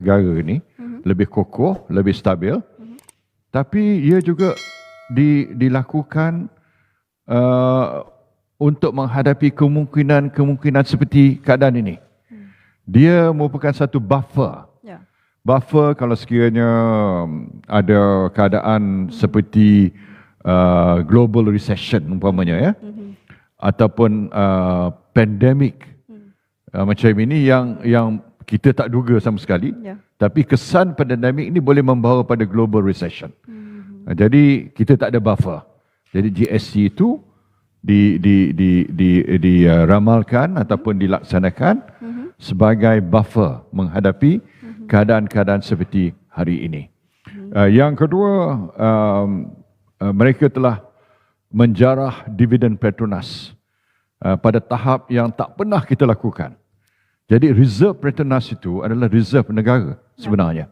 negara ni lebih kokoh, lebih stabil. Tapi ia juga dilakukan untuk menghadapi kemungkinan seperti keadaan ini. Dia merupakan satu buffer. Buffer kalau sekiranya ada keadaan seperti global recession umpamanya ya, ataupun pandemik macam ini yang kita tak duga sama sekali. Tapi kesan pandemik ini boleh membawa pada global recession. Jadi kita tak ada buffer. Jadi GSC itu diramalkan ataupun dilaksanakan sebagai buffer menghadapi keadaan-keadaan seperti hari ini. Yang kedua, mereka telah menjarah dividen Petronas pada tahap yang tak pernah kita lakukan. Jadi reserve Petronas itu adalah reserve negara sebenarnya.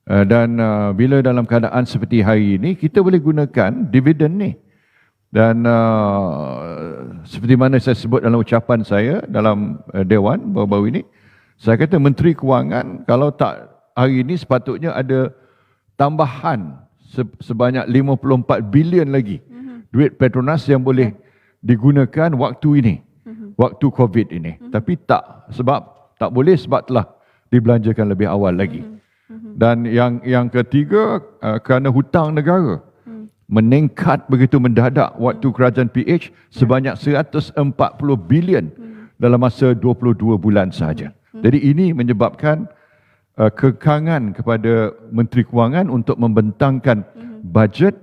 Dan bila dalam keadaan seperti hari ini, kita boleh gunakan dividen ni. Dan seperti mana saya sebut dalam ucapan saya dalam Dewan baru-baru ini, saya kata Menteri Kewangan kalau tak hari ini sepatutnya ada tambahan sebanyak 54 bilion lagi duit Petronas yang boleh digunakan waktu ini, waktu COVID ini. Tapi tak, sebab tak boleh sebab telah dibelanjakan lebih awal lagi. Dan yang ketiga, kerana hutang negara meningkat begitu mendadak waktu kerajaan PH sebanyak 140 bilion dalam masa 22 bulan sahaja. Jadi ini menyebabkan kekangan kepada Menteri Kewangan untuk membentangkan bajet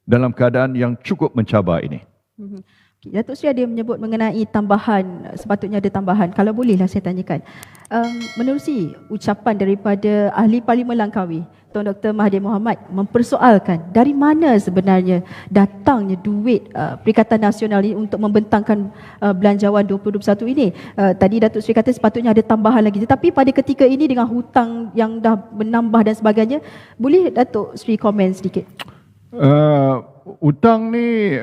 dalam keadaan yang cukup mencabar ini. Datuk Seri ada menyebut mengenai tambahan, sepatutnya ada tambahan. Kalau bolehlah saya tanyakan, menerusi ucapan daripada Ahli Parlimen Langkawi, Tuan Dr. Mahathir Mohamad mempersoalkan dari mana sebenarnya datangnya duit Perikatan Nasional ini untuk membentangkan belanjawan 2021 ini. Tadi Datuk Seri kata sepatutnya ada tambahan lagi. Tetapi pada ketika ini dengan hutang yang dah menambah dan sebagainya, boleh Datuk Seri komen sedikit? Hutang ni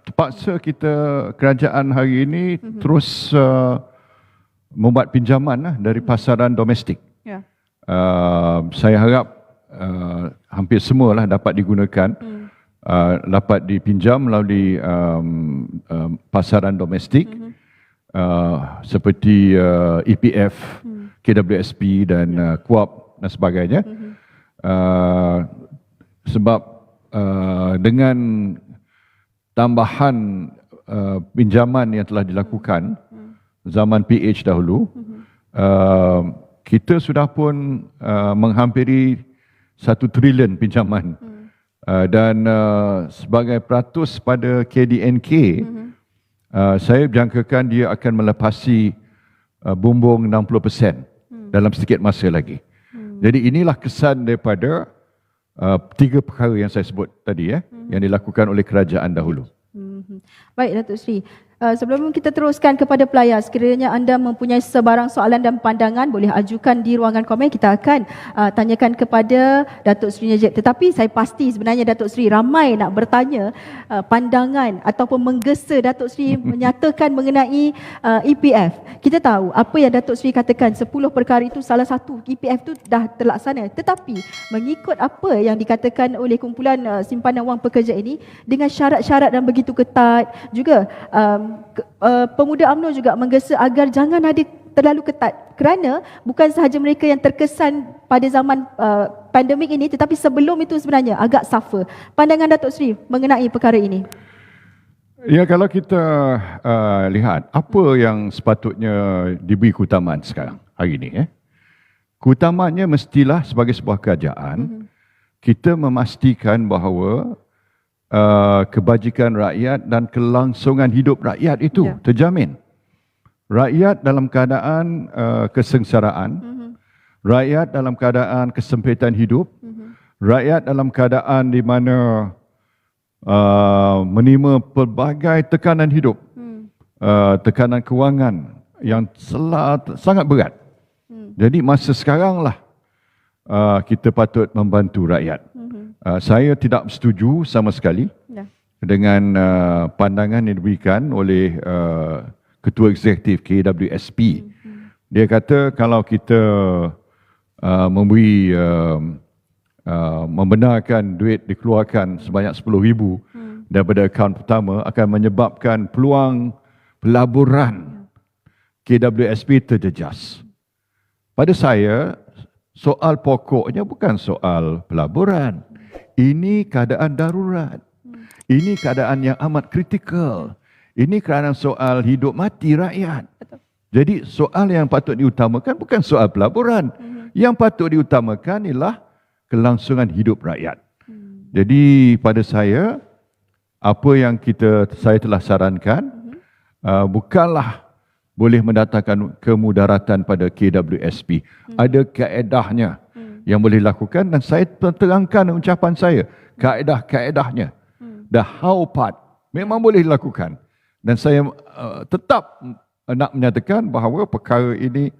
terpaksa kita, kerajaan hari ini terus membuat pinjaman dari pasaran domestik. Saya harap hampir semualah dapat digunakan, dapat dipinjam melalui pasaran domestik seperti EPF, KWSP dan KUAP dan sebagainya. Sebab dengan tambahan pinjaman yang telah dilakukan zaman PH dahulu, kita sudah pun menghampiri 1 trilion pinjaman. Dan sebagai peratus pada KDNK, saya jangkakan dia akan melepasi bumbung 60% dalam sedikit masa lagi. Jadi inilah kesan daripada 3 perkara yang saya sebut tadi yang dilakukan oleh kerajaan dahulu. Baik Datuk Seri, sebelum kita teruskan kepada pelayar, sekiranya anda mempunyai sebarang soalan dan pandangan, boleh ajukan di ruangan komen. Kita akan tanyakan kepada Datuk Seri Najib. Tetapi saya pasti sebenarnya Datuk Seri ramai nak bertanya pandangan ataupun menggesa Datuk Seri menyatakan mengenai EPF. Kita tahu apa yang Datuk Seri katakan, 10 perkara itu salah satu, EPF itu dah terlaksana. Tetapi mengikut apa yang dikatakan oleh kumpulan simpanan wang pekerja ini, dengan syarat-syarat dan begitu ketat juga, pemuda UMNO juga menggesa agar jangan ada terlalu ketat, kerana bukan sahaja mereka yang terkesan pada zaman pandemik ini, tetapi sebelum itu sebenarnya agak suffer. Pandangan Datuk Seri mengenai perkara ini? Ya, kalau kita lihat apa yang sepatutnya diberi keutamaan sekarang hari ini, keutamaannya mestilah sebagai sebuah kerajaan kita memastikan bahawa kebajikan rakyat dan kelangsungan hidup rakyat itu terjamin. Rakyat dalam keadaan kesengsaraan, rakyat dalam keadaan kesempitan hidup, rakyat dalam keadaan di mana menerima pelbagai tekanan hidup, tekanan kewangan yang sangat berat. Jadi masa sekaranglah kita patut membantu rakyat. Saya tidak setuju sama sekali dengan pandangan yang diberikan oleh Ketua Eksekutif KWSP. Dia kata kalau kita membenarkan duit dikeluarkan sebanyak 10,000 daripada akaun pertama akan menyebabkan peluang pelaburan KWSP terjejas. Pada saya, soal pokoknya bukan soal pelaburan. Ini keadaan darurat. Ini keadaan yang amat kritikal. Ini kerana soal hidup mati rakyat. Jadi soal yang patut diutamakan bukan soal pelaburan. Yang patut diutamakan ialah kelangsungan hidup rakyat. Jadi pada saya, apa yang saya telah sarankan bukanlah boleh mendatangkan kemudaratan pada KWSP. Ada kaedahnya yang boleh dilakukan dan saya terangkan ucapan saya. Kaedah-kaedahnya. The how part memang boleh dilakukan. Dan saya tetap nak menyatakan bahawa perkara ini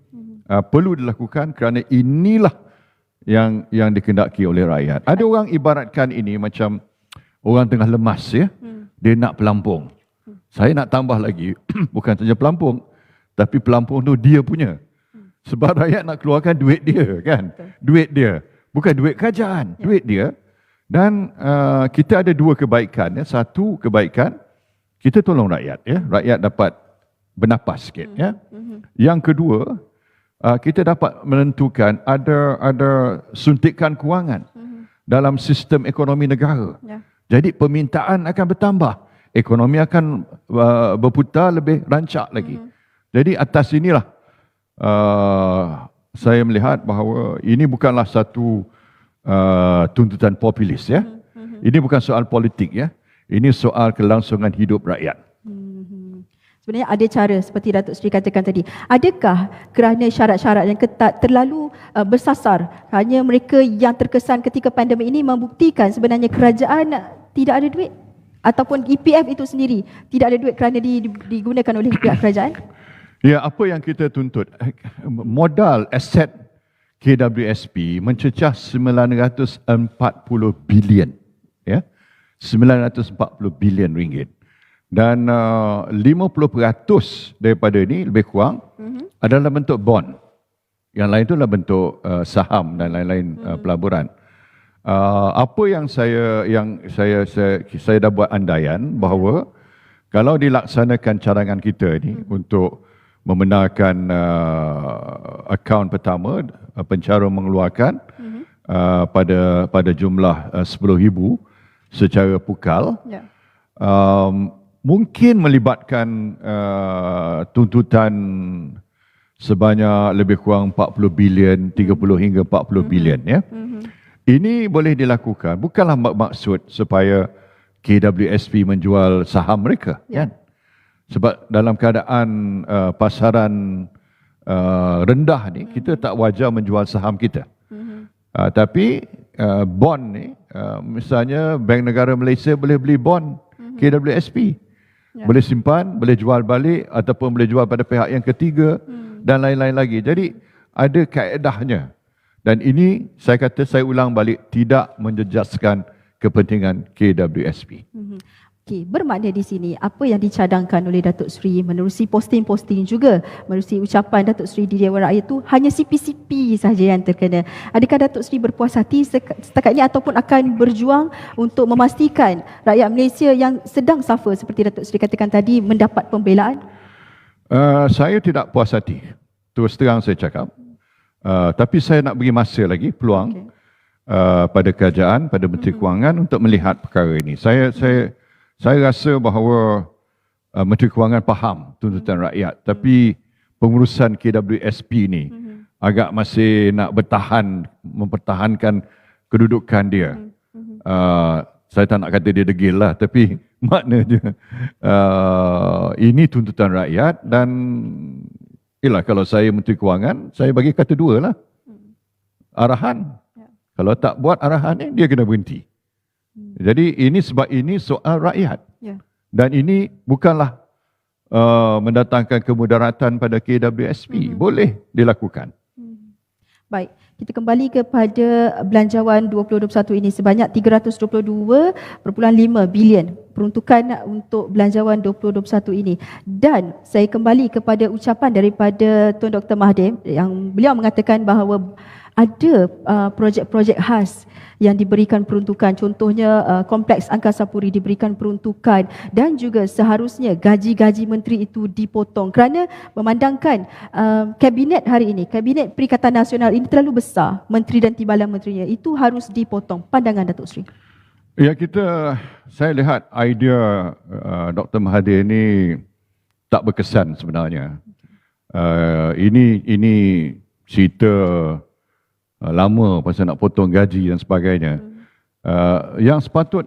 perlu dilakukan kerana inilah yang dikehendaki oleh rakyat. Ada orang ibaratkan ini macam orang tengah lemas, ya. Dia nak pelampung. Saya nak tambah lagi, bukan saja pelampung, tapi pelampung tu dia punya. Sebab rakyat nak keluarkan duit dia, kan? Duit dia. Bukan duit kerajaan, duit dia. Dan kita ada dua kebaikan, ya. Satu kebaikan, kita tolong rakyat, ya. Rakyat dapat bernapas sikit, ya. Yang kedua, kita dapat menentukan ada suntikan kewangan dalam sistem ekonomi negara. Jadi permintaan akan bertambah. Ekonomi akan berputar lebih rancak lagi. Jadi atas inilah saya melihat bahawa ini bukanlah satu tuntutan populis, ya. Ini bukan soal politik, ya. Ini soal kelangsungan hidup rakyat. Sebenarnya ada cara seperti Datuk Seri katakan tadi. Adakah kerana syarat-syarat yang ketat terlalu bersasar, hanya mereka yang terkesan ketika pandemik ini membuktikan sebenarnya kerajaan tidak ada duit? Ataupun EPF itu sendiri tidak ada duit kerana digunakan oleh pihak kerajaan? Ya, apa yang kita tuntut? Modal aset KWSP mencecah 940 bilion. Ya? 940 bilion ringgit. Dan 50% daripada ini lebih kurang adalah bentuk bond. Yang lain itu adalah bentuk saham dan lain-lain pelaburan. Apa yang saya dah buat andaian bahawa kalau dilaksanakan cadangan kita ini untuk membenarkan akaun pertama, pencara mengeluarkan pada jumlah 10,000 secara pukal, mungkin melibatkan tuntutan sebanyak lebih kurang 40 bilion, 30 hingga 40 bilion, ya. Ini boleh dilakukan, bukanlah maksud supaya KWSP menjual saham mereka, kan? Sebab dalam keadaan pasaran rendah ni, kita tak wajar menjual saham kita. Tapi bond ni, misalnya Bank Negara Malaysia boleh beli bond KWSP. Boleh simpan, boleh jual balik ataupun boleh jual pada pihak yang ketiga dan lain-lain lagi. Jadi ada kaedahnya. Dan ini saya ulang balik, tidak menjejaskan kepentingan KWSP. Okey, bermakna di sini apa yang dicadangkan oleh Datuk Seri menerusi posting-posting juga, menerusi ucapan Datuk Seri di Dewan Rakyat itu hanya CP-CP sahaja yang terkena. Adakah Datuk Seri berpuas hati setakat ini ataupun akan berjuang untuk memastikan rakyat Malaysia yang sedang suffer seperti Datuk Seri katakan tadi mendapat pembelaan? Saya tidak puas hati. Terus terang saya cakap. Tapi saya nak beri masa lagi, peluang pada kerajaan, pada Menteri Kewangan untuk melihat perkara ini. Saya rasa bahawa Menteri Kewangan faham tuntutan rakyat, tapi pengurusan KWSP ni agak masih nak mempertahankan kedudukan dia. Saya tak nak kata dia degil lah, tapi maknanya ini tuntutan rakyat dan kalau saya Menteri Kewangan, saya bagi kata dua lah. Arahan. Kalau tak buat arahan ni, dia kena berhenti. Jadi sebab ini soal rakyat. Dan ini bukanlah mendatangkan kemudaratan pada KWSP. Boleh dilakukan. Baik, kita kembali kepada belanjawan 2021 ini sebanyak 322.5 bilion peruntukan untuk belanjawan 2021 ini. Dan saya kembali kepada ucapan daripada Tun Dr. Mahathir yang beliau mengatakan bahawa ada projek-projek khas yang diberikan peruntukan, contohnya Kompleks Angkasa Puri diberikan peruntukan, dan juga seharusnya gaji-gaji menteri itu dipotong kerana memandangkan kabinet hari ini, Kabinet Perikatan Nasional ini terlalu besar, menteri dan timbalan menterinya itu harus dipotong. Pandangan Datuk Seri. Ya, saya lihat idea Dr. Mahathir ini tak berkesan sebenarnya. Ini cerita lama pasal nak potong gaji dan sebagainya. Yang sepatut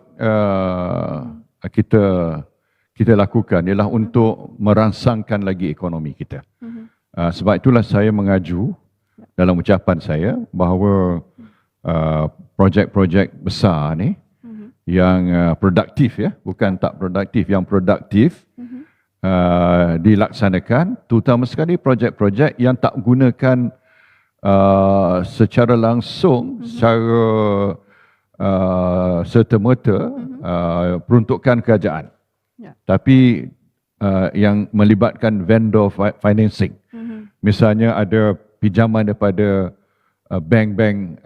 kita lakukan ialah untuk merangsangkan lagi ekonomi kita. Sebab itulah saya mengaju dalam ucapan saya bahawa projek-projek besar ni yang produktif, ya, bukan tak produktif, yang produktif dilaksanakan, terutama sekali projek-projek yang tak gunakan secara langsung, secara serta-merta peruntukan kerajaan, tapi yang melibatkan vendor financing. Misalnya ada pinjaman daripada bank-bank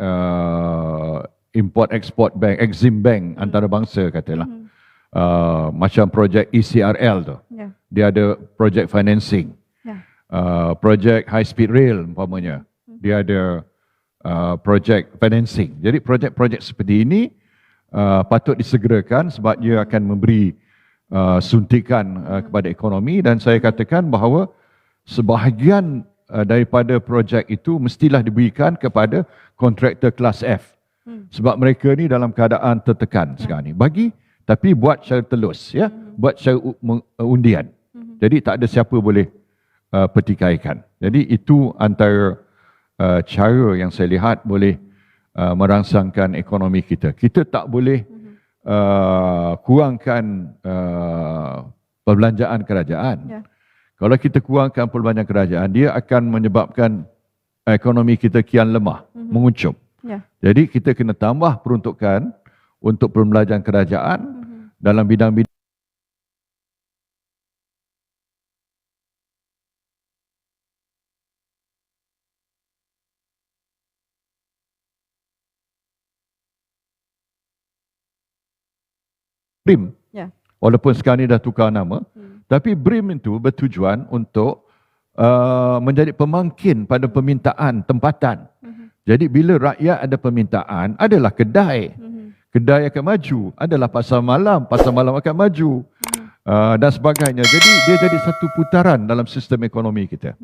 import-export bank, Exim Bank antarabangsa katalah. Macam projek ECRL tu. Dia ada projek financing. Projek high speed rail umpamanya. Dia ada projek financing. Jadi projek-projek seperti ini patut disegerakan sebab dia akan memberi suntikan kepada ekonomi, dan saya katakan bahawa sebahagian daripada projek itu mestilah diberikan kepada kontraktor kelas F. Sebab mereka ni dalam keadaan tertekan sekarang ni. Tapi buat secara telus, ya, buat secara undian. Jadi tak ada siapa boleh pertikaikan. Jadi itu antara cara yang saya lihat boleh merangsangkan ekonomi kita. Kita tak boleh kurangkan perbelanjaan kerajaan. Kalau kita kurangkan perbelanjaan kerajaan, dia akan menyebabkan ekonomi kita kian lemah, menguncup. Jadi kita kena tambah peruntukan untuk perbelanjaan kerajaan dalam bidang-bidang BRIM. Walaupun sekarang ini dah tukar nama, tapi BRIM itu bertujuan untuk menjadi pemangkin pada permintaan tempatan. Jadi bila rakyat ada permintaan, adalah kedai. Kedai akan maju. Adalah pasar malam akan maju. Dan sebagainya. Jadi dia jadi satu putaran dalam sistem ekonomi kita.